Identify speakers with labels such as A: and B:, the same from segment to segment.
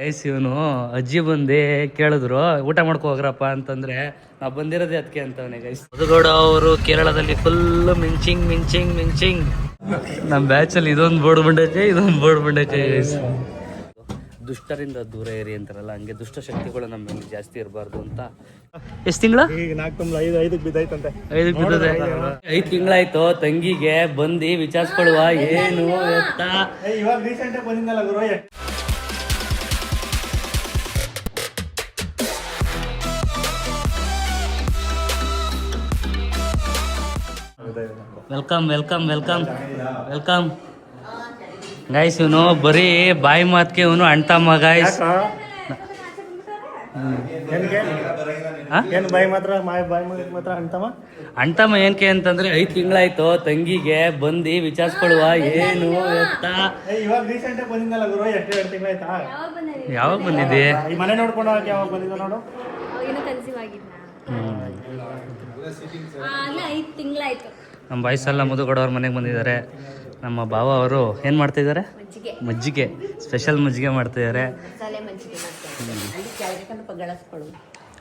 A: Guys ಇವನು ಅಜ್ಜಿ ಬಂದು ಕೇಳಿದ್ರು ಊಟ ಮಾಡ್ಕೊ ಹೋಗ್ರಪ್ಪ ಅಂತಂದ್ರೆ ನಾವು ಬಂದಿರೋದೇ ಅದಕ್ಕೆ ಅಂತವನೇ ಗೈಸ್. ಮಧುಗೌಡ ಅವರು ಕೇರಳದಲ್ಲಿ ಫುಲ್ ಮಿಂಚಿಂಗ್ ನಮ್ಮ ಬ್ಯಾಚಲ್ಲಿ ಇದೊಂದು ಬೋರ್ಡ್ ಬಂಡೈತೆ ಗೈಸ್. ದುಷ್ಟರಿಂದ ದೂರ ಇರಿ ಅಂತಾರಲ್ಲ, ಹಂಗೆ ದುಷ್ಟ ಶಕ್ತಿಗಳು ನಮ್ಮ ಮೇಲೆ ಜಾಸ್ತಿ ಇರಬಾರ್ದು ಅಂತ. ಎಷ್ಟು ತಿಂಗಳ?
B: 5 ಬಿದ್ದೈತಂತೆ.
A: 5 ತಿಂಗಳಾಯ್ತು. ತಂಗಿಗೆ ಬಂದು ವಿಚಾರಿಸ್ಕೊಳ್ಳುವ ಏನು ಎತ್ತ.
B: ಇವಾಗ ರೀಸೆಂಟ್ ಬಂದಿದ್ದಲ್ಲ ಗುರು.
A: Welcome guys. ಇವನು ಬರೀ ಬಾಯಿ ಮಾತ್ಗೆ ಇವನು ಅಣ್ತಮ್ಮ ಗೈಸ್.
B: ಏನು ಬಾಯಿ ಮಾತ್ರ ಅಣ್ತಮ್ಮ
A: ಏನಕ್ಕೆ ಅಂತಂದ್ರೆ 5 ತಿಂಗಳಾಯ್ತು. ತಂಗಿಗೆ ಬಂದು ವಿಚಾರಿಸ್ಕೊಳ್ಳುವ ಏನು ಎತ್ತ.
B: ಇವಾಗ ರೀಸೆಂಟ್ ಬಂದಿದ್ದಲ್ಲ ಗುರು. 2 ತಿಂಗಳಾಯ್ತಾ?
A: ಯಾವಾಗ ಬಂದಿದ್ದೆ?
B: ಈ ಮನೆ ನೋಡ್ಕೊಂಡು ಯಾವಾಗ ಬಂದಿದ್ದ ನೋಡು.
A: ನಮ್ಮ ವಯಸ್ಸೆಲ್ಲ ಮುದುಗೌಡವ್ರ ಮನೆಗೆ ಬಂದಿದ್ದಾರೆ. ನಮ್ಮ ಭಾವ ಅವರು ಏನು ಮಾಡ್ತಾಯಿದ್ದಾರೆ? ಮಜ್ಜಿಗೆ, ಸ್ಪೆಷಲ್ ಮಜ್ಜಿಗೆ ಮಾಡ್ತಾಯಿದ್ದಾರೆ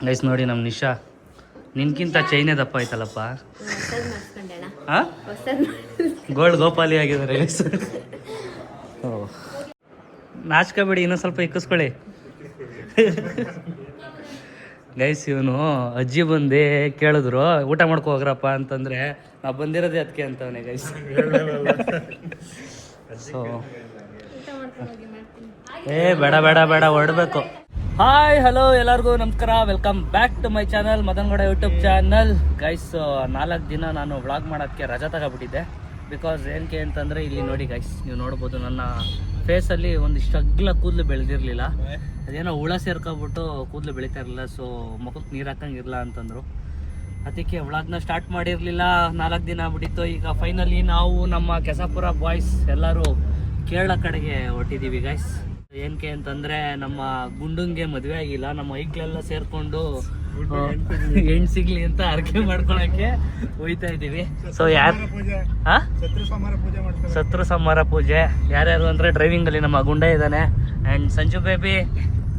A: ಗೈಸ್. ನೋಡಿ ನಮ್ಮ ನಿಶಾ ನಿನ್ಕಿಂತ ಚೈನೇ ದಪ್ಪ ಆಯ್ತಲ್ಲಪ್ಪ. ಗೋಲ್ಡ್ ಗೋಪಾಲಿ ಆಗಿದ್ದಾರೆ ಗೈಸ್. ನಾಚ್ಕೋಬೇಡಿ, ಇನ್ನೂ ಸ್ವಲ್ಪ ಇಕ್ಕಿಸ್ಕೊಳ್ಳಿ ಗೈಸ್. ಇವನು ಅಜ್ಜಿ ಬಂದು ಕೇಳಿದ್ರು ಊಟ ಮಾಡ್ಕೊ ಹೋಗ್ರಪ್ಪ ಅಂತಂದ್ರೆ ನಾವು ಬಂದಿರೋದೇ ಅದಕ್ಕೆ ಅಂತವನೇ ಗೈಸ್. ಸೊ ಬೇಡ ಹೊರಡ್ಬೇಕು. ಹಾಯ್ ಹಲೋ ಎಲ್ಲರಿಗೂ ನಮಸ್ಕಾರ. Welcome back to my channel, Madangowda YouTube channel guys. 4 ದಿನ ನಾನು ವ್ಲಾಗ್ ಮಾಡೋದಕ್ಕೆ ರಜಾ ತಗೊಬಿಟ್ಟಿದ್ದೆ. ಬಿಕಾಸ್ ಏನಕ್ಕೆ ಅಂತಂದರೆ ಇಲ್ಲಿ ನೋಡಿ ಗೈಸ್, ನೀವು ನೋಡ್ಬೋದು ನನ್ನ ಫೇಸಲ್ಲಿ ಒಂದಿಷ್ಟು ಅಗ್ಲ ಕೂದಲು ಬೆಳೆದಿರಲಿಲ್ಲ. ಅದೇನೋ ಹುಳ ಸೇರ್ಕೊಬಿಟ್ಟು ಕೂದಲು ಬೆಳೀತಾ ಇರಲಿಲ್ಲ. ಸೊ ಮುಖಕ್ಕೆ ನೀರು ಹಾಕಂಗಿರಲ್ಲ ಅಂತಂದರು. ಅದಕ್ಕೆ ವ್ಲಾಗ್ನ ಸ್ಟಾರ್ಟ್ ಮಾಡಿರಲಿಲ್ಲ. 4 ದಿನ ಆಗ್ಬಿಟ್ಟಿತ್ತು. ಈಗ ಫೈನಲಿ ನಾವು ನಮ್ಮ ಕೆಸಾಪುರ ಬಾಯ್ಸ್ ಎಲ್ಲರೂ ಕೇರಳ ಕಡೆಗೆ ಹೊಟ್ಟಿದ್ದೀವಿ ಗೈಸ್. ಏನಕ್ಕೆ ಅಂತಂದರೆ ನಮ್ಮ ಗುಂಡಂಗೆ ಮದುವೆ ಆಗಿಲ್ಲ. ನಮ್ಮ ಐಕ್ಳೆಲ್ಲ ಸೇರಿಕೊಂಡು ಹೆಣ್ಣು ಸಿಗ್ಲಿ ಅಂತ ಅರ್ಕೆ ಮಾಡ್ಕೊಳಕ್ಕೆ ಹೋಯ್ತಾ ಇದ್ದೀವಿ. ಸೊ ಶತ್ರು ಸಂಹಾರ ಪೂಜೆ ಯಾರ್ಯಾರು ಅಂದರೆ ಡ್ರೈವಿಂಗಲ್ಲಿ ನಮ್ಮ ಗುಂಡ ಇದ್ದಾನೆ ಆ್ಯಂಡ್ ಸಂಜು ಬೇಬಿ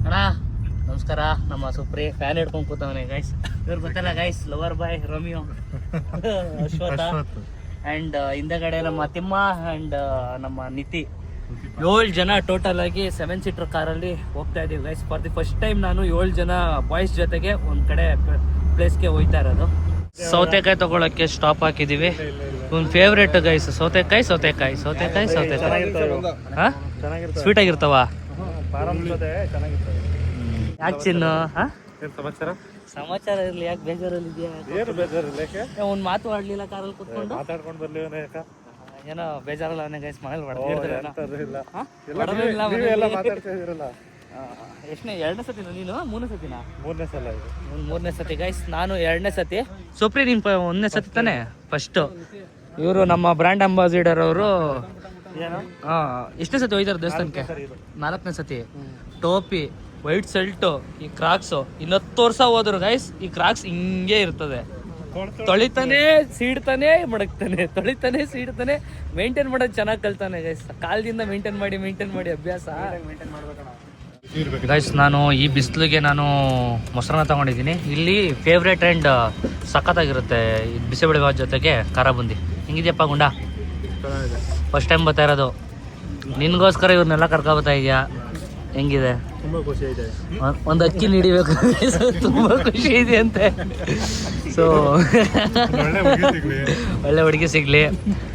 A: ಅಣ್ಣ ನಮಸ್ಕಾರ. ನಮ್ಮ ಸುಪ್ರಿ ಫ್ಯಾನ್ ಹಿಡ್ಕೊಂಡು ಕೂತವನೆ ಗೈಸ್. ಇವ್ರು ಗೊತ್ತಲ್ಲ guys, lover boy Romeo Ashwath. And ಹಿಂದೆಗಡೆ ನಮ್ಮ ತಿಮ್ಮ ಆ್ಯಂಡ್ ನಮ್ಮ ನಿತಿ. 7 ಜನ ಟೋಟಲ್ ಆಗಿ 7 ಸೀಟರ್ ಕಾರಲ್ಲಿ ಹೋಗ್ತಾ ಇದ್ದೀವಿ guys. For the first time ನಾನು 7 ಜನ ಬಾಯ್ಸ್ ಜೊತೆಗೆ ಒಂದು ಕಡೆ ಪ್ಲೇಸ್ಗೆ ಹೋಗ್ತಾ ಇರೋದು. ಸೌತೆಕಾಯಿ ತಗೊಳಕ್ಕೆ ಸ್ಟಾಪ್ ಹಾಕಿದ್ದೀವಿ. ಒಂದು ಫೇವ್ರೇಟ್ ಗೈಸ್ ಸೌತೆಕಾಯಿ. ಹಾಂ ಸ್ವೀಟ್ ಆಗಿರ್ತಾವ. ಯಾಕೆ ಚಿನ್ನು? ಸಮಾಚಾರ ಇರಲಿ, ಯಾಕೆ ಬೇಜಾರಲ್ಲಿ ಇದೆಯಾ? ಒಂದು ಮಾತು ಆಡ್ಲಿಲ್ಲ ಕಾರಲ್ಲಿ ಕೂತ್ಕೊಂಡು. ಏನೋ ಬೇಜಾರಲ್ಲ ಅವನೇ ಗೈಸ್. ಮನೇಲಿ ಎಷ್ಟನೇ 2ನೇ ಸತಿನ ನೀನು? 3ನೇ ಸತಿನ?
B: 3ನೇ ಸಲ.
A: 3ನೇ ಸತಿ ಗೈಸ್. ನಾನು 2ನೇ ಸತಿ. ಸುಪ್ರಿ ನೀನು 1ನೇ ಸತಿ ತಾನೆ ಫಸ್ಟು. ಇವರು ನಮ್ಮ ಬ್ರ್ಯಾಂಡ್ ಅಂಬಾಸಿಡರ್ ಅವರು. ಎಷ್ಟನೇ ಸತಿ ಹೋಯ್ತಾರೆ ದೇವಸ್ಥಾನಕ್ಕೆ? 4ನೇ ಸತಿ. ಟೋಪಿ, ವೈಟ್ ಶರ್ಟು, ಈ ಕ್ರಾಕ್ಸು. 10 ವರ್ಷ ಹೋದ್ರು ಗೈಸ್ ಈ ಕ್ರಾಕ್ಸ್ ಹಿಂಗೆ ಇರ್ತದೆ. ತೊಳಿತಾನೆ ಸೀಡ್ತಾನೆ ಮಡಗ್ತಾನೆ, ತೊಳಿತಾನೆ ಸೀಡ್ತಾನೆ. ಮೇಂಟೈನ್ ಮಾಡೋದು ಚೆನ್ನಾಗಿ ಕಲ್ತಾನೆ ಗೈಸ್. ಕಾಲದಿಂದ ಮೇಂಟೈನ್ ಮಾಡಿ ಅಭ್ಯಾಸ ಗೈಸ್. ನಾನು ಈ ಬಿಸಿಲಿಗೆ ನಾನು ಮೊಸರನ್ನ ತಗೊಂಡಿದ್ದೀನಿ. ಇಲ್ಲಿ ಫೇವ್ರೇಟ್ ಆ್ಯಂಡ್ ಸಖತ್ತಾಗಿರುತ್ತೆ ಬಿಸಿಬೇಳೆ ಭಾತ್ ಜೊತೆಗೆ ಖಾರ ಬುಂದಿ. ಹಿಂಗಿದ್ಯಪ್ಪ ಗುಂಡ? ಫಸ್ಟ್ ಟೈಮ್ ಬರ್ತಾ ಇರೋದು. ನಿನ್ಗೋಸ್ಕರ ಇವ್ರನ್ನೆಲ್ಲ ಕರ್ಕೊಬತ್ತಾ ಇದೆಯಾ? ಹೆಂಗಿದೆ?
B: ತುಂಬ ಖುಷಿ ಇದೆ.
A: ಒಂದು ಅಕ್ಕಿ ನೀಡಿಬೇಕು. ತುಂಬ ಖುಷಿ ಇದೆ ಅಂತೆ. ಸೊ ಒಳ್ಳೆ ಹುಡುಗಿ ಸಿಗ್ಲಿ.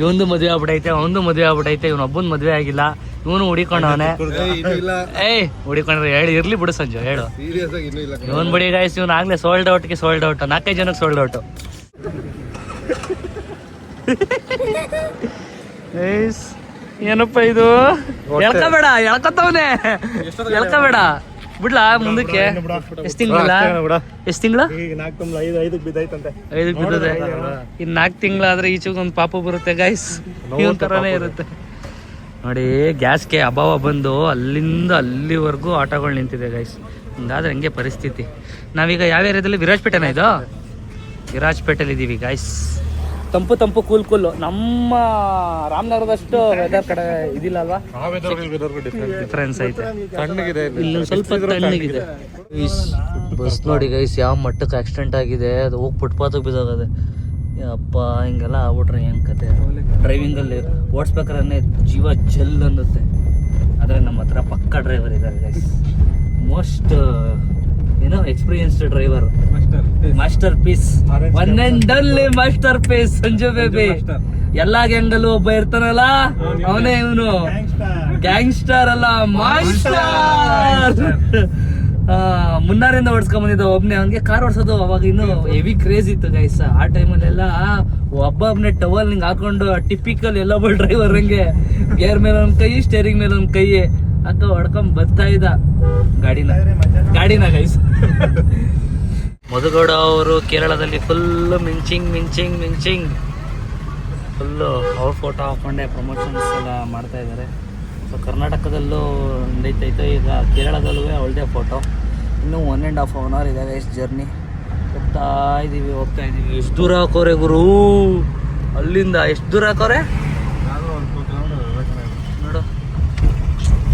A: ಇವೊಂದು ಮದುವೆ ಆಗ್ಬಿಟ್ಟೈತೆ, ಅವನದು ಮದುವೆ ಆಗ್ಬಿಟ್ಟೈತೆ. ಇವನೊಬ್ಬನ ಮದುವೆ ಆಗಿಲ್ಲ, ಇವನು ಹುಡಿಕೊಂಡವನೆ. ಹುಡಿಕೊಂಡ್ರೆ ಹೇಳಿ ಇರ್ಲಿ ಬಿಡು ಸಂಜು, ಹೇಳು. ಇವನ್ ಬಿಡಿ ಗಾಯ್ಸ್, ಇವನು ಆಗ್ಲೇ ಸೋಲ್ಡ್ ಔಟ್. 4-5 ಜನಕ್ಕೆ ಸೋಲ್ಡ್ ಔಟ್. ಏನಪ್ಪ ಇದು? ಎಳ್ಕೊತವನೆ ಬಿಡ್ಲಾ ಮುಂದಕ್ಕೆ. ಎಷ್ಟು ತಿಂಗಳ?
B: 5 ಬಿದ್ದೈತಂತೆ.
A: 5 ಬಿದ್ದದೆ. ಇನ್ನು 4 ತಿಂಗಳಾದ್ರೆ ಈಚೆಗೊಂದು ಪಾಪ ಬರುತ್ತೆ ಗೈಸ್. ಇವನ್ ಥರನೇ ಇರುತ್ತೆ ನೋಡಿ. ಗ್ಯಾಸ್ಗೆ ಅಭಾವ ಬಂದು ಅಲ್ಲಿಂದ ಅಲ್ಲಿವರೆಗೂ ಆಟೋಗಳು ನಿಂತಿದೆ ಗೈಸ್. ಹಿಂಗಾದ್ರೆ ಹಂಗೆ ಪರಿಸ್ಥಿತಿ. ನಾವೀಗ ಯಾವ ಏರಿಯಾದಲ್ಲಿ? ವಿರಾಜಪೇಟೆನ ಇದು? ವಿರಾಜಪೇಟೆಲಿ ಇದ್ದೀವಿ ಗೈಸ್. ತಂಪು ತಂಪು ಕೂಲ್ ಕೂಲು. ನಮ್ಮ ರಾಮನಗರದಷ್ಟು ವೆದರ್ ಕಡೆ ಇದಿಲ್ಲ ಅಲ್ವಾ, ಡಿಫ್ರೆನ್ಸ್ ಐತೆ. ಇಲ್ಲಿ ಸ್ವಲ್ಪ ತಣ್ಣಗಿದೆ. ಬಸ್ ನೋಡಿ ಗೈಸ್ ಯಾವ ಮಟ್ಟಕ್ಕೆ ಆಕ್ಸಿಡೆಂಟ್ ಆಗಿದೆ, ಅದು ಹೋಗಿ ಫುಟ್ಪಾತಿಗೆ ಬಿದ್ದೋಗದೆ. ಅಪ್ಪ ಹಿಂಗೆಲ್ಲ ಆಗ್ಬಿಟ್ರೆ ಏನು ಕತೆ. ಡ್ರೈವಿಂಗಲ್ಲಿ ಓಡಿಸ್ಬೇಕಾದ್ರೆ ಜೀವ ಜಲ್ ಅನ್ನುತ್ತೆ. ಆದರೆ ನಮ್ಮ ಹತ್ರ ಪಕ್ಕ ಡ್ರೈವರ್ ಇದ್ದಾರೆ ಗೈಸ್, ಮೋಸ್ಟ್ ಏನೋ experienced driver, master piece, one and only master piece Sanju baby. ಎಲ್ಲಾ ಗ್ಯಾಂಗಲ್ಲೂ ಒಬ್ಬ ಇರ್ತಾನಲ್ಲ, ಅವನೇ ಇವನು. ಗ್ಯಾಂಗ್ಸ್ಟರ್ ಅಲ್ಲ, ಮಾಸ್ಟರ್. ಮುನ್ನಾರಿಂದ ಓಡಿಸ್ಕೊಂಡ್ ಬಂದಿದ್ದ ಒಬ್ನೇ. ಹಂಗೆ ಕಾರ್ ಓಡಿಸೋದು ಅವಾಗ ಇನ್ನು ಹೆವಿ ಕ್ರೇಜ್ ಇತ್ತು ಗೈಸ್. ಆ ಟೈಮಲ್ಲೆಲ್ಲ ಒಬ್ಬೊಬ್ನೇ ಟವಲ್ ಹಿಂಗ್ ಹಾಕೊಂಡು ಟಿಪಿಕಲ್ ಎಲ್ಲ ಡ್ರೈವರ್ ಹಂಗೆ ಗೇರ್ ಮೇಲೆ ಒಂದ್ ಕೈ, ಸ್ಟೇರಿಂಗ್ ಮೇಲೆ ಒಂದ್ ಕೈ ಅಕ್ಕ ಹೊಡ್ಕೊಂಡ್ ಬರ್ತಾ ಇದ್ದ ಗಾಡಿನ ಗೈಸ್. ಮಧುಗೌಡ ಅವರು ಕೇರಳದಲ್ಲಿ ಫುಲ್ ಮಿಂಚಿಂಗ್ ಫುಲ್ಲು ಅವ್ರ ಫೋಟೋ ಹಾಕೊಂಡೆ ಪ್ರಮೋಷನ್ಸ್ ಎಲ್ಲ ಮಾಡ್ತಾ ಇದ್ದಾರೆ. ಸೊ ಕರ್ನಾಟಕದಲ್ಲೂ ನಡೀತೈತೆ, ಈಗ ಕೇರಳದಲ್ಲೂ ಅವಳದೇ ಫೋಟೋ. ಇನ್ನೂ 1.5 hour ಇದೆ ಗೈಸ್ ಜರ್ನಿ. ಹೋಗ್ತಾ ಇದ್ದೀವಿ. ಎಷ್ಟು ದೂರ ಹಾಕೋರೆ ಗುರು, ಅಲ್ಲಿಂದ ಎಷ್ಟು ದೂರ ಹಾಕೋರೆ ನೋಡು.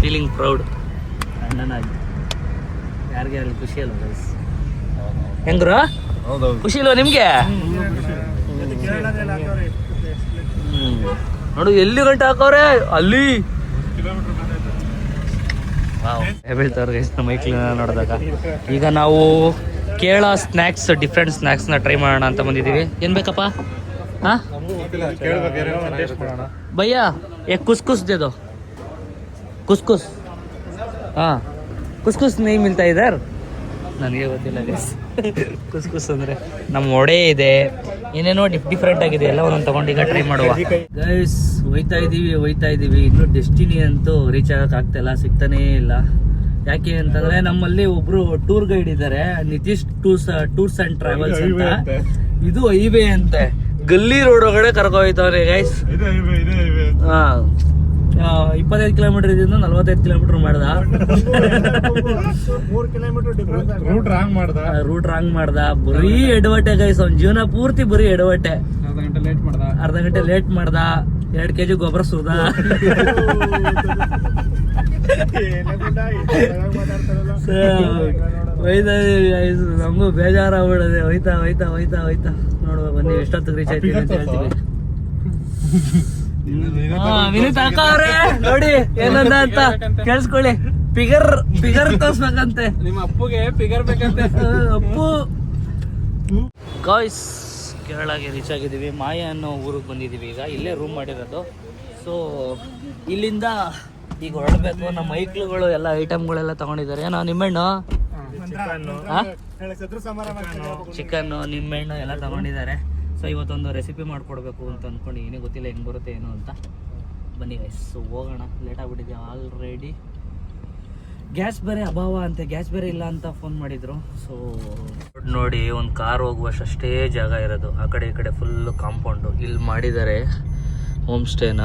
A: ಫೀಲಿಂಗ್ ಪ್ರೌಡ್ ಅಣ್ಣನಾಗಿ. ಯಾರಿಗೆ ಅಲ್ಲಿ ಖುಷಿ ಅಲ್ವ ಗೈಸ್? ಹೆಂಗ್ರ ಖುಷಿ ಇಲ್ವ ನಿಮ್ಗೆ? ನೋಡು ಎಲ್ಲಿ ಗಂಟೆ ಹಾಕೋರೆ ಅಲ್ಲಿ. ಹೇಳ್ತಾವ್ರೆ ಗೈಸ್ ನಮ್ಮ ಮೈಕ್ಲಿನ ನೋಡಿದಾಗ. ಈಗ ನಾವು ಕೇರಳ ಸ್ನ್ಯಾಕ್ಸ್, ಡಿಫ್ರೆಂಟ್ ಸ್ನ್ಯಾಕ್ಸ್ನ ಟ್ರೈ ಮಾಡೋಣ ಅಂತ ಬಂದಿದ್ದೀವಿ. ಏನು ಬೇಕಪ್ಪ? ಹಾಂ ಭಯ್ಯ ಏಕ್ ಕುಸ್ಕುಸ್ ದೇ ದೋ. ಕುಸ್ಕುಸ್. ಹಾಂ ಕುಸ್ಕುಸ್ ನೈ ಮಿಲ್ತಾ ಇದಾರ್. ನನಗೆ ಗೊತ್ತಿಲ್ಲ ಗೈಸ್ ಕುಸ್ಕುಸ್ ಅಂದರೆ. ನಮ್ಮ ಒಡೆ ಇದೆ, ಏನೇನೋ ಡಿಫ್ರೆಂಟ್ ಆಗಿದೆ, ಎಲ್ಲ ಒಂದೊಂದು ತಗೊಂಡು ಈಗ ಟ್ರೈ ಮಾಡುವ ಗೈಸ್. ಹೋಯ್ತಾ ಇದ್ದೀವಿ. ಇನ್ನೂ ಡೆಸ್ಟಿನಿ ಅಂತೂ ರೀಚ್ ಆಗಕ್ಕೆ ಆಗ್ತಾಯಿಲ್ಲ, ಸಿಗ್ತಾನೇ ಇಲ್ಲ. ಯಾಕೆ ಅಂತಂದ್ರೆ ನಮ್ಮಲ್ಲಿ ಒಬ್ರು ಟೂರ್ ಗೈಡ್ ಇದ್ದಾರೆ, ನಿತೀಶ್ ಟೂರ್ಸ್ ಅಂಡ್ ಟ್ರಾವೆಲ್ಸ್ ಅಂತ. ಇದು ಹೈವೇ ಅಂತೆ, ಗಲ್ಲಿ ರೋಡ್ ಒಳಗಡೆ ಕರ್ಕೋಯ್ತವ್ರೆ ಗೈಸ್. ಹಾ 25 ಕಿಲೋಮೀಟರ್ ಇದರಿಂದ 45 ಕಿಲೋಮೀಟರ್ ಮಾಡ್ದ. ರೂಟ್ ರಾಂಗ್ ಮಾಡ್ದ. ಬರೀ ಎಡವಟ್ಟೆ ಗೈಸ್, ಅವ್ನ ಜೀವನ ಪೂರ್ತಿ ಬರೀ ಎಡವಟ್ಟೆ. ಅರ್ಧ ಗಂಟೆ ಲೇಟ್ ಮಾಡ್ದ. 2 kg ಗೊಬ್ಬರ ಸುರ್ದ. ನಮಗೂ ಬೇಜಾರಾಗ್ಬಿಡದೆ. ಹೋಯ್ತಾ ನೋಡುವ ಬನ್ನಿ ಎಷ್ಟೊತ್ತಿಗೆ ರೀಚ್ ಆಯ್ತೀವಿ ಅಂತ ಹೇಳ್ತೀವಿ. ವಿನೀತ್ ಹಾಕವ್ರೆ ನೋಡಿ ಏನಂದ ಅಂತ ಕೇಳಿಸ್ಕೊಳ್ಳಿ. ಫಿಗರ್ ತೋರ್ಸ್ಬೇಕಂತೆ ನಿಮ್ಮ ಅಪ್ಪುಗೆ, ಫಿಗರ್ ಬೇಕಂತೆ. ಅಪ್ಪು ಗಾಯ್ಸ್ ಕೇರಳಗೆ ರೀಚ್ ಆಗಿದ್ದೀವಿ. ಮಾಯ ಅನ್ನೋ ಊರಿಗೆ ಬಂದಿದ್ದೀವಿ. ಈಗ ಇಲ್ಲೇ ರೂಮ್ ಮಾಡಿರೋದು. ಸೊ ಇಲ್ಲಿಂದ ಈಗ ಹೊರಡಬೇಕು. ನಮ್ಮ ಮೈಕ್ಳುಗಳು ಎಲ್ಲ ಐಟಮ್ಗಳೆಲ್ಲ ತಗೊಂಡಿದ್ದಾರೆ. ಏನೋ ನಿಂಬೆಹಣ್ಣು, ಚಿಕನ್ನು, ನಿಂಬೆಹಣ್ಣು ಎಲ್ಲ ತಗೊಂಡಿದ್ದಾರೆ. ಸೊ ಇವತ್ತೊಂದು ರೆಸಿಪಿ ಮಾಡಿಕೊಡ್ಬೇಕು ಅಂತ ಅಂದ್ಕೊಂಡು, ಏನೇ ಗೊತ್ತಿಲ್ಲ ಹೆಂಗೆ ಬರುತ್ತೆ ಏನೋ ಅಂತ. ಬನ್ನಿ ಗೈಸ್ ಹೋಗೋಣ, ಲೇಟ್ ಆಗಿಬಿಟ್ಟಿದೆ ಆಲ್ರೆಡಿ. ಗ್ಯಾಸ್ ಬೇರೆ ಅಭಾವ ಅಂತೆ, ಗ್ಯಾಸ್ ಬೇರೆ ಇಲ್ಲ ಅಂತ ಫೋನ್ ಮಾಡಿದರು. ಸೊ ನೋಡಿ ಒಂದು ಕಾರ್ ಹೋಗುವಷ್ಟೇ ಜಾಗ ಇರೋದು. ಆ ಕಡೆ ಈ ಕಡೆ ಫುಲ್ಲು ಕಾಂಪೌಂಡು. ಇಲ್ಲಿ ಮಾಡಿದ್ದಾರೆ ಹೋಮ್ ಸ್ಟೇನ.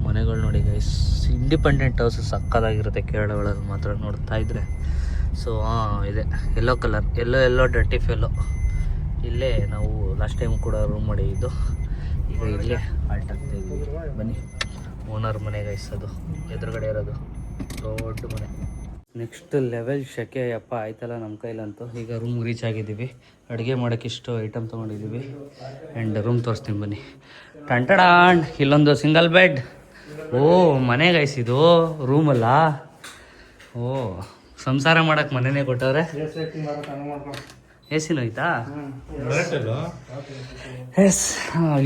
A: ಮನೆಗಳು ನೋಡಿ ಗೈಸ್, ಇಂಡಿಪೆಂಡೆಂಟ್ ಹೌಸ್ ಸಕ್ಕದಾಗಿರುತ್ತೆ ಕೇರಳ ಒಳಗೆ ಮಾತ್ರ ನೋಡ್ತಾ ಇದ್ರೆ. ಸೊ ಇದೆ ಯೆಲ್ಲೋ ಕಲರ್, ಎಲ್ಲೋ ಡರ್ಟಿ ಫೆಲ್ಲೋ. ಇಲ್ಲೇ ನಾವು ಲಾಸ್ಟ್ ಟೈಮ್ ಕೂಡ ರೂಮ್ ಮಾಡಿದ್ದು. ಈಗ ಇಲ್ಲೇ ಆಲ್ಟ್ ಆಗ್ತಾಯಿದ್ವಿ. ಬನ್ನಿ, ಓನರ್ ಮನೆ ಗೈಸ್, ಅದು ಎದುರುಗಡೆ ಇರೋದು ದೊಡ್ಡ ಮನೆ. ನೆಕ್ಸ್ಟ್ ಲೆವೆಲ್ ಶೆಕೆ ಯಪ್ಪ ಆಯ್ತಲ್ಲ ನಮ್ಮ ಕೈಲಂತೂ. ಈಗ ರೂಮ್ ರೀಚ್ ಆಗಿದ್ದೀವಿ. ಅಡುಗೆ ಮಾಡೋಕ್ಕೆ ಇಷ್ಟು ಐಟಮ್ ತೊಗೊಂಡಿದ್ದೀವಿ. ಆ್ಯಂಡ್ ರೂಮ್ ತೋರಿಸ್ತೀನಿ ಬನ್ನಿ. ಟಂಟಡಾಂಡ್, ಇಲ್ಲೊಂದು ಸಿಂಗಲ್ ಬೆಡ್. ಓ ಮನೆ ಗೈಸ್, ಇದು ರೂಮಲ್ಲ. ಓ ಸಂಸಾರ ಮಾಡೋಕ್ಕೆ ಮನೆಯೇ ಕೊಟ್ಟವ್ರೆ. ಎಸಿನೂ ಐತಾ? ಎಸ್.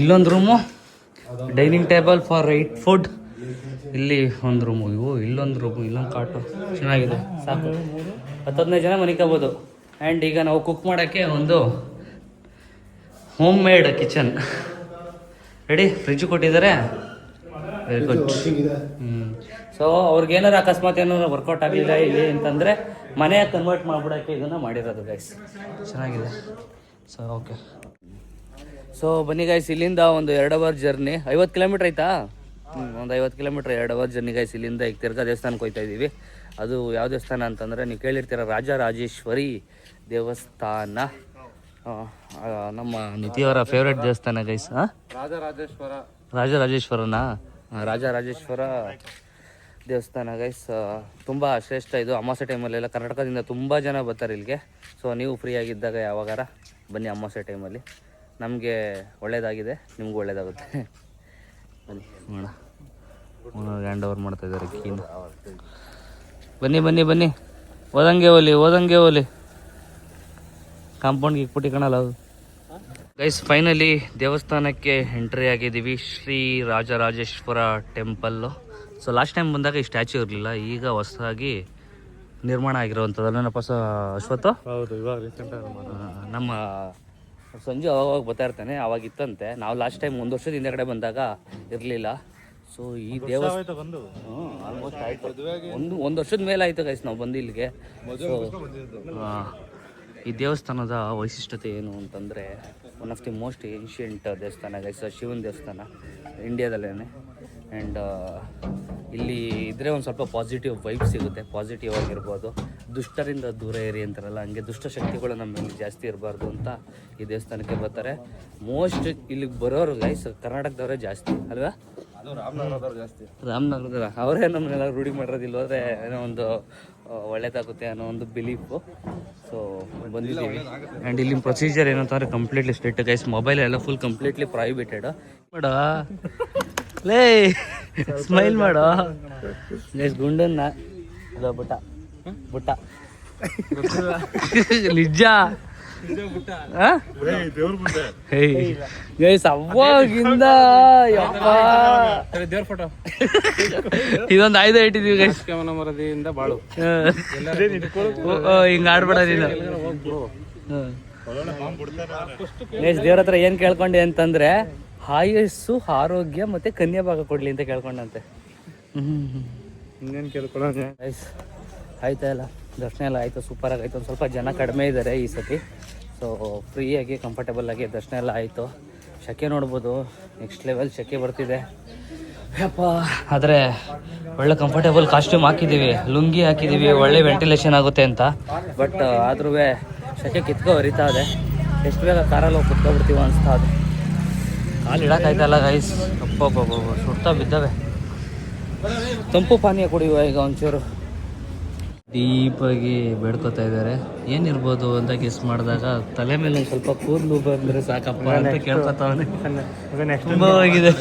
A: ಇಲ್ಲೊಂದು room, dining table for 8 food. ಇಲ್ಲಿ ಒಂದು ರೂಮು, ಇಲ್ಲೊಂದು ರೂಮು, ಇಲ್ಲೊಂದು ಕಾಟು. ಚೆನ್ನಾಗಿದೆ, ಸಾಕು. 10-15 ಜನ ಮನಿಕೋಬೋದು. ಆ್ಯಂಡ್ ಈಗ ನಾವು ಕುಕ್ ಮಾಡೋಕ್ಕೆ ಒಂದು home made kitchen ready. Fridge ಕೊಟ್ಟಿದ್ದಾರೆ. Very good. ಸೊ ಅವ್ರಿಗೇನಾರು ಅಕಸ್ಮಾತ್ ಏನಾರು ವರ್ಕೌಟ್ ಆಗಲಿಲ್ಲ ಇಲ್ಲಿ ಅಂತಂದರೆ ಮನೆ ಕನ್ವರ್ಟ್ ಮಾಡಿಬಿಡೋಕ್ಕೆ ಇದನ್ನು ಮಾಡಿರೋದು ಗೈಸ್. ಚೆನ್ನಾಗಿದೆ. So okay. ಸೊ ಬನ್ನಿ ಗೈಸ್, ಇಲ್ಲಿಂದ ಒಂದು 2 hour ಜರ್ನಿ. 50 ಕಿಲೋಮೀಟ್ರ್ ಆಯ್ತಾ? ಒಂದು 50 ಕಿಲೋಮೀಟ್ರ್ 2 hour ಜರ್ನಿ ಗೈಸ್. ಇಲ್ಲಿಂದ ಈಗ ತಿರ್ಗಾ ದೇವಸ್ಥಾನಕ್ಕೆ ಹೋಗ್ತಾ ಇದ್ದೀವಿ. ಅದು ಯಾವ ದೇವಸ್ಥಾನ ಅಂತಂದರೆ ನೀವು ಕೇಳಿರ್ತೀರ, ರಾಜರಾಜೇಶ್ವರಿ ದೇವಸ್ಥಾನ. ನಮ್ಮ ನಿಧಿಯವರ ಫೇವ್ರೆಟ್ ದೇವಸ್ಥಾನ ಗೈಸ್. ರಾಜರಾಜೇಶ್ವರನ ರಾಜರಾಜೇಶ್ವರ ದೇವಸ್ಥಾನ ಗೈಸ್. ತುಂಬ ಶ್ರೇಷ್ಠ ಇದು. ಅಮಾವಾಸ್ಯೆ ಟೈಮಲ್ಲೆಲ್ಲ ಕರ್ನಾಟಕದಿಂದ ತುಂಬ ಜನ ಬರ್ತಾರೆ ಇಲ್ಲಿಗೆ. ಸೊ ನೀವು ಫ್ರೀ ಆಗಿದ್ದಾಗ ಯಾವಾಗಾರ ಬನ್ನಿ ಅಮಾವಾಸ್ಯೆ ಟೈಮಲ್ಲಿ. ನಮಗೆ ಒಳ್ಳೇದಾಗಿದೆ, ನಿಮಗೂ ಒಳ್ಳೇದಾಗುತ್ತೆ. ಬನ್ನಿ ನೋಡ, ಹ್ಯಾಂಡ್ ಓವರ್ ಮಾಡ್ತಾ ಇದ್ದಾರೆ ಕೀನು. ಬನ್ನಿ ಬನ್ನಿ ಬನ್ನಿ, ಓದಂಗೆ ಓಲಿ ಕಾಂಪೌಂಡ್ಗೆ ಇಕ್ಬಿಟ್ಟು ಕಾಣಲ್ಲ ಅದು ಗೈಸ್. ಫೈನಲಿ ದೇವಸ್ಥಾನಕ್ಕೆ ಎಂಟ್ರಿ ಆಗಿದ್ದೀವಿ, Shri Rajarajeshwara temple. So last time ಬಂದಾಗ ಈ ಸ್ಟ್ಯಾಚ್ಯೂ ಇರಲಿಲ್ಲ, ಈಗ ಹೊಸದಾಗಿ ನಿರ್ಮಾಣ ಆಗಿರುವಂಥದ್ದಲ್ಲೇನಪ್ಪ ಅಶ್ವತ್ತು?
B: ಹೌದು, ಇವಾಗ ರೀಸೆಂಟ್
A: ನಮ್ಮ ಸಂಜು ಅವಾಗ ಬರ್ತಾ ಇರ್ತಾನೆ, ಅವಾಗ ಇತ್ತಂತೆ. ನಾವು ಲಾಸ್ಟ್ ಟೈಮ್ 1 ವರ್ಷದ ಹಿಂದೆಗಡೆ ಬಂದಾಗ ಇರಲಿಲ್ಲ. ಸೊ ಈ ದೇವಸ್ಥಾನ
B: ಬಂದು
A: ಆಲ್ಮೋಸ್ಟ್ ಆಯಿತು, ಒಂದು ವರ್ಷದ ಮೇಲೆ ಆಯಿತು ಗೈಸ್ ನಾವು ಬಂದು ಇಲ್ಲಿಗೆ. ಸೊ ಈ ದೇವಸ್ಥಾನದ ವೈಶಿಷ್ಟ್ಯತೆ ಏನು ಅಂತಂದರೆ, one of the most ancient ದೇವಸ್ಥಾನ ಗೈಸ್, ಶಿವನ ದೇವಸ್ಥಾನ ಇಂಡಿಯಾದಲ್ಲೇ. ಆ್ಯಂಡ್ ಇಲ್ಲಿ ಇದ್ದರೆ ಒಂದು ಸ್ವಲ್ಪ ಪಾಸಿಟಿವ್ ವೈಬ್ ಸಿಗುತ್ತೆ, ಪಾಸಿಟಿವ್ ಆಗಿರ್ಬೋದು. ದುಷ್ಟರಿಂದ ದೂರ ಇರಿ ಅಂತಾರಲ್ಲ, ಹಂಗೆ ದುಷ್ಟ ಶಕ್ತಿಗಳು ನಮ್ಮಲ್ಲಿ ಜಾಸ್ತಿ ಇರಬಾರ್ದು ಅಂತ ಈ ದೇವಸ್ಥಾನಕ್ಕೆ ಬರ್ತಾರೆ. ಮೋಸ್ಟ್ ಇಲ್ಲಿಗೆ ಬರೋರು ಗೈಸ್ ಕರ್ನಾಟಕದವರೇ ಜಾಸ್ತಿ ಅಲ್ವಾ? ರಾಮನಗರದವ್ರು ಅವರೇ ನಮ್ಮನ್ನೆಲ್ಲ ರೂಢಿ ಮಾಡಿರೋದಿಲ್ಲ ಹೋದರೆ ಏನೋ ಒಂದು ಒಳ್ಳೇದಾಗುತ್ತೆ ಅನ್ನೋ ಒಂದು ಬಿಲೀಫು. ಸೊ ಬಂದಿದ್ದೀವಿ. ಆ್ಯಂಡ್ ಇಲ್ಲಿ ಪ್ರೊಸೀಜರ್ ಏನಂತಂದರೆ ಕಂಪ್ಲೀಟ್ಲಿ ಸ್ಟ್ರಿಕ್ಟ್ ಗೈಸ್. ಮೊಬೈಲ್ ಎಲ್ಲ ಫುಲ್ ಕಂಪ್ಲೀಟ್ಲಿ ಪ್ರೈವೇಟೆಡ್. ಮಾಡ ಲೇ ಸ್ಮೈಲ್ ಮಾಡೋ ಗೈಸ್. ಗುಂಡನ್ನ ಅದ ಬುಟ್ಟ ನಿಜ ಗೈಸ್. ಅವಾಗಿಂದ ದೇವ್ರ ಫೋಟೋ ಇದೊಂದು ಆಯ್ದ ಇಟ್ಟಿದೀವಿ ಗೈಸ್. ಮರದಿಂದ ಬಾಳು ಹಿಂಗ ಆಡ್ಬೇಡ ನೀನು ಗೈಸ್. ದೇವ್ರ ಹತ್ರ ಏನ್ ಕೇಳ್ಕೊಂಡೆ ಅಂತಂದ್ರೆ ಆಯಸ್ಸು, ಆರೋಗ್ಯ ಮತ್ತೆ ಕನ್ಯಾ ಭಾಗ ಕೊಡ್ಲಿ ಅಂತ ಕೇಳ್ಕೊಂಡಂತೆ.
B: ಇನ್ನೇನು ಕೇಳ್ಕೊಳ್ಳೋಣ
A: ಗೈಸ್. ಆಯ್ತಾ ಎಲ್ಲ ದರ್ಶನ ಎಲ್ಲ ಆಯಿತು, ಸೂಪರಾಗಿ ಆಯಿತು. ಒಂದು ಸ್ವಲ್ಪ ಜನ ಕಡಿಮೆ ಇದ್ದಾರೆ ಈ ಸತಿ. ಸೊ ಫ್ರೀಯಾಗಿ ಕಂಫರ್ಟೇಬಲ್ ಆಗಿ ದರ್ಶನ ಎಲ್ಲ ಆಯಿತು. ಶೆಕೆ ನೋಡ್ಬೋದು, ನೆಕ್ಸ್ಟ್ ಲೆವೆಲ್ ಶೆಕೆ ಬರ್ತಿದೆ ಯಪ್ಪ. ಆದರೆ ಒಳ್ಳೆ ಕಂಫರ್ಟೇಬಲ್ ಕಾಸ್ಟ್ಯೂಮ್ ಹಾಕಿದ್ದೀವಿ, ಲುಂಗಿ ಹಾಕಿದ್ದೀವಿ, ಒಳ್ಳೆ ವೆಂಟಿಲೇಷನ್ ಆಗುತ್ತೆ ಅಂತ. ಬಟ್ ಆದ್ರೂ ಶೆಕೆ ಕಿತ್ಕೊ ಹರಿತಾ ಇದೆ. ಎಷ್ಟು ಬೇಗ ಕಾರಲ್ಲಿ ಹೋಗಿ ಕುತ್ಕೊಬಿಡ್ತೀವಿ ಅನಿಸ್ತಾ ಅದು. ಕಾಲು ಇಡೋಕ್ಕಾಯ್ತಲ್ಲ ಗೈಸ್, ಅಪ್ಪಬ್ಬ ಸುಡ್ತಾ ಬಿದ್ದಾವೆ. ತಂಪು ಪಾನೀಯ ಕುಡಿಯುವ ಈಗ ಒಂಚೂರು. ಡೀಪಾಗಿ ಬೇಡ್ಕೋತಾ ಇದ್ದಾರೆ. ಏನಿರ್ಬೋದು ಅಂತ ಗೆಸ್ ಮಾಡಿದಾಗ ತಲೆ ಮೇಲೆ ಒಂದು ಸ್ವಲ್ಪ ಕೂದಲು ಬಂದರೆ ಸಾಕಪ್ಪ ಅಂತ ಕೇಳ್ಕೊತಾವನೆ. ತುಂಬ ಹೋಗಿದೆ.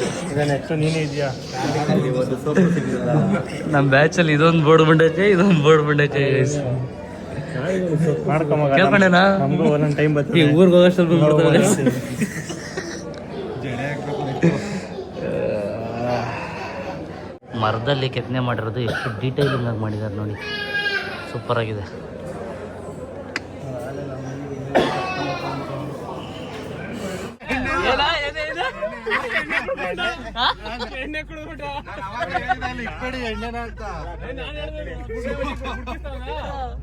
A: ನಮ್ಮ ಬ್ಯಾಚಲ್ಲಿ ಇದೊಂದು ಬೋರ್ಡ್ ಬಂಡೈತೆ, ಇದೊಂದು ಬೋರ್ಡ್ ಬಂಡೈತೆ. ಕೇಳ್ಕೊಂಡೇನಾ
B: ಟೈಮ್
A: ಈ ಊರಿಗೆ ಹೋಗೋಷ್ಟಲ್ಲಿ ಬಂದ್ಬಿಡ್ತಾರೆ. ಮರದಲ್ಲಿ ಕೆತ್ತನೆ ಮಾಡಿರೋದು ಎಷ್ಟು ಡೀಟೇಲಿಂಗ್ ಆಗಿ ಮಾಡಿದ್ದಾರೆ ನೋಡಿ, ಸೂಪರ್ ಆಗಿದೆ.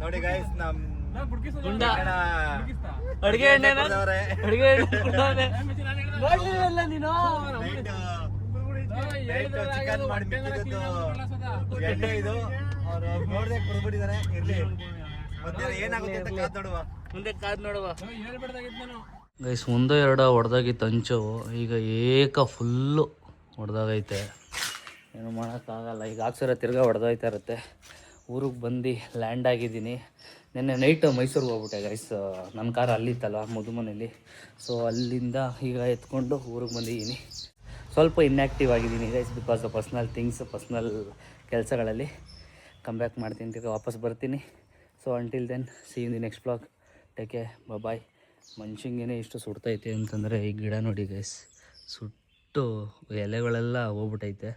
B: ನೋಡಿ ಗೈಸ್,
A: ಅಡುಗೆ ಎಣ್ಣೆ ನೀನು
B: ಚಿಕನ್ ಮಾಡಿ ಎಣ್ಣೆ ಇದು ಅವರು ನೋಡ್ದೆ ಕುಡ್ಬಿಟ್ಟಿದ್ದಾರೆ. ಇರ್ಲಿ, ಏನಾಗುತ್ತೆ ಅಂತ ಕಾದ್ ನೋಡುವ,
A: ಮುಂದೆ ಕಾದ್ ನೋಡುವ ಗೈಸ್. ಮುಂದೆ 2 ಹೊಡೆದಾಗಿತ್ತು ಹಂಚು, ಈಗ ಏಕ ಫುಲ್ಲು ಹೊಡೆದಾಗೈತೆ. ಏನು ಮಾಡೋಕ್ಕಾಗಲ್ಲ, ಈಗ ಹಾಕ್ಸರ ತಿರ್ಗಾ ಹೊಡೆದೋಯ್ತಾ ಇರುತ್ತೆ. ಊರಿಗೆ ಬಂದು ಲ್ಯಾಂಡ್ ಆಗಿದ್ದೀನಿ. ನಿನ್ನೆ ನೈಟ್ ಮೈಸೂರಿಗೆ ಹೋಗ್ಬಿಟ್ಟೆ ಗೈಸ್. ನನ್ನ ಕಾರ್ ಅಲ್ಲಿತ್ತಲ್ಲ ಮುದುಮನೆಯಲ್ಲಿ. ಸೊ ಅಲ್ಲಿಂದ ಈಗ ಎತ್ಕೊಂಡು ಊರಿಗೆ ಬಂದಿದ್ದೀನಿ. ಸ್ವಲ್ಪ ಇನ್ಯಾಕ್ಟಿವ್ ಆಗಿದ್ದೀನಿ guys, because of personal things, personal ಕೆಲಸಗಳಲ್ಲಿ. ಕಮ್ ಬ್ಯಾಕ್ ಮಾಡ್ತೀನಿ, ತಿರ್ಗಿ ವಾಪಸ್ ಬರ್ತೀನಿ. So until then see in the next blog. Take care, bye. ಮನುಷ್ಯಂಗೇನೆ ಇಷ್ಟು ಸುಡ್ತೈತೆ ಅಂತಂದರೆ ಈ ಗಿಡ ನೋಡಿ ಗೈಸ್, ಸುಟ್ಟು ಎಲೆಗಳೆಲ್ಲ ಹೋಗ್ಬಿಟ್ಟೈತೆ.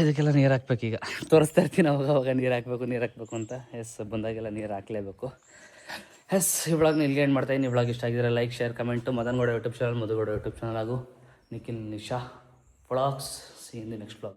A: ಇದಕ್ಕೆಲ್ಲ ನೀರು ಹಾಕ್ಬೇಕೀಗ. ತೋರಿಸ್ತಾ ಇರ್ತೀನಿ ಅವಾಗ ನೀರು ಹಾಕಬೇಕು ಅಂತ. ಎಸ್, ಬಂದಾಗೆಲ್ಲ ನೀರು ಹಾಕಲೇಬೇಕು. ಎಸ್, ಈ ವ್ಲಾಗ್ನ ಇಲ್ಲಿಗೆ ಎಂಡ್ ಮಾಡ್ತಾಯಿದ್ದೀನಿ. ಈ ವ್ಲಾಗ್ ಇಷ್ಟ ಆಗಿದ್ರೆ like, share, comment. Madangowda YouTube channel, Madhugowda YouTube channel ಹಾಗೂ Nikhil Nisha vlogs. See in the next vlog.